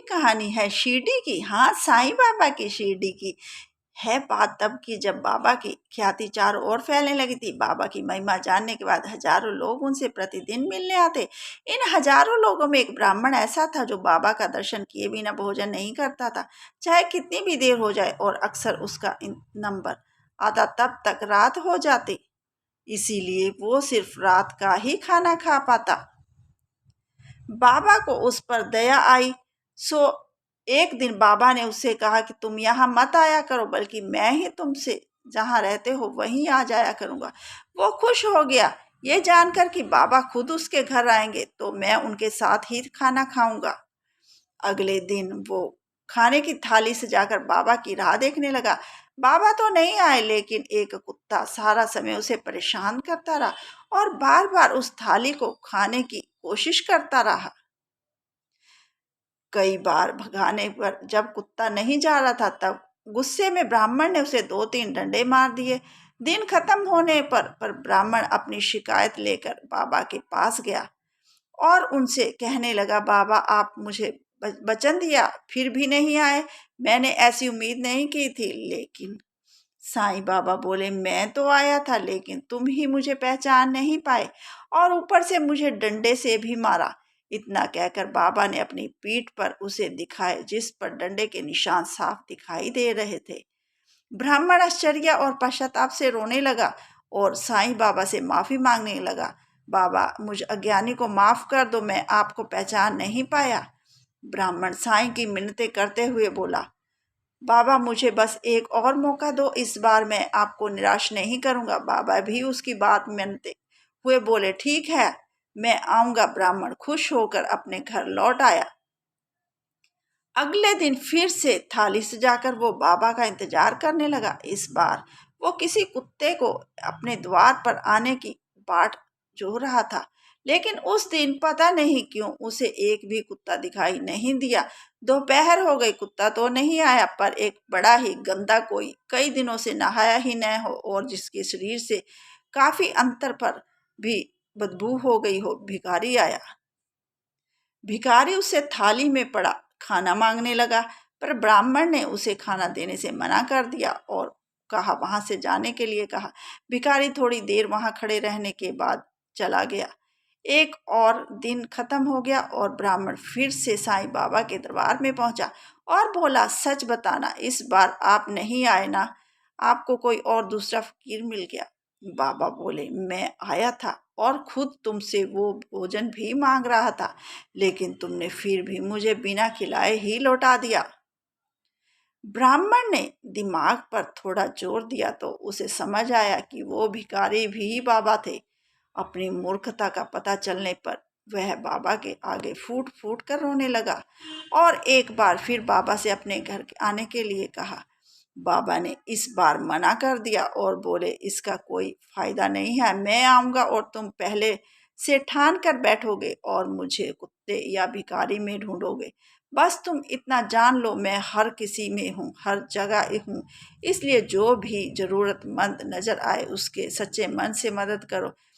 कहानी है शिरडी की। हाँ, साईं बाबा की शिरडी की है। बात तब की जब बाबा की ख्याति चारों ओर फैलने लगी थी। बाबा की महिमा जानने के बाद हजारों लोग उनसे प्रतिदिन मिलने आते। इन हजारों लोगों में एक ब्राह्मण ऐसा था जो बाबा का दर्शन किए बिना भोजन नहीं करता था, चाहे कितनी भी देर हो जाए, और अक्सर उसका नंबर आता तब तक रात हो जाती। इसीलिए वो सिर्फ रात का ही खाना खा पाता। बाबा को उस पर दया आई, सो एक दिन बाबा ने उससे कहा कि तुम यहाँ मत आया करो, बल्कि मैं ही तुमसे जहाँ रहते हो वहीं आ जाया करूँगा। वो खुश हो गया ये जानकर कि बाबा खुद उसके घर आएंगे, तो मैं उनके साथ ही खाना खाऊंगा। अगले दिन वो खाने की थाली से जाकर बाबा की राह देखने लगा। बाबा तो नहीं आए, लेकिन एक कुत्ता सारा समय उसे परेशान करता रहा और बार बार उस थाली को खाने की कोशिश करता रहा। कई बार भगाने पर जब कुत्ता नहीं जा रहा था, तब गुस्से में ब्राह्मण ने उसे 2-3 डंडे मार दिए। दिन खत्म होने पर ब्राह्मण अपनी शिकायत लेकर बाबा के पास गया और उनसे कहने लगा, बाबा आप मुझे वचन दिया फिर भी नहीं आए। मैंने ऐसी उम्मीद नहीं की थी। लेकिन साईं बाबा बोले, मैं तो आया था, लेकिन तुम ही मुझे पहचान नहीं पाए और ऊपर से मुझे डंडे से भी मारा। इतना कहकर बाबा ने अपनी पीठ पर उसे दिखाए, जिस पर डंडे के निशान साफ दिखाई दे रहे थे। ब्राह्मण आश्चर्य और पश्चाताप से रोने लगा और साईं बाबा से माफी मांगने लगा। बाबा, मुझ अज्ञानी को माफ कर दो, मैं आपको पहचान नहीं पाया। ब्राह्मण साईं की मिन्नतें करते हुए बोला, बाबा मुझे बस एक और मौका दो, इस बार मैं आपको निराश नहीं करूंगा। बाबा भी उसकी बात मानते हुए बोले, ठीक है, मैं आऊंगा। ब्राह्मण खुश होकर अपने घर लौट आया। अगले दिन फिर से थाली सजाकर वो बाबा का इंतजार करने लगा। इस बार वो किसी कुत्ते को अपने द्वार पर आने की बाट जो रहा था, लेकिन उस दिन पता नहीं क्यों उसे एक भी कुत्ता दिखाई नहीं दिया। दोपहर हो गई, कुत्ता तो नहीं आया, पर एक बड़ा ही गंदा, कोई कई दिनों से नहाया ही न हो और जिसके शरीर से काफी अंतर पर भी बदबू हो गई हो, भिखारी आया। भिखारी उससे थाली में पड़ा खाना मांगने लगा, पर ब्राह्मण ने उसे खाना देने से मना कर दिया और कहा वहां से जाने के लिए कहा। भिखारी थोड़ी देर वहां खड़े रहने के बाद चला गया। एक और दिन खत्म हो गया और ब्राह्मण फिर से साईं बाबा के दरबार में पहुंचा और बोला, सच बताना, इस बार आप नहीं आए ना? आपको कोई और दूसरा फकीर मिल गया? बाबा बोले, मैं आया था और खुद तुमसे वो भोजन भी मांग रहा था, लेकिन तुमने फिर भी मुझे बिना खिलाए ही लौटा दिया। ब्राह्मण ने दिमाग पर थोड़ा जोर दिया तो उसे समझ आया कि वो भिखारी भी बाबा थे। अपनी मूर्खता का पता चलने पर वह बाबा के आगे फूट फूट कर रोने लगा और एक बार फिर बाबा से अपने घर आने के लिए कहा। बाबा ने इस बार मना कर दिया और बोले, इसका कोई फायदा नहीं है, मैं आऊंगा और तुम पहले से ठान कर बैठोगे और मुझे कुत्ते या भिखारी में ढूंढोगे। बस तुम इतना जान लो, मैं हर किसी में हूँ, हर जगह हूँ। इसलिए जो भी जरूरतमंद नजर आए उसके सच्चे मन से मदद करो।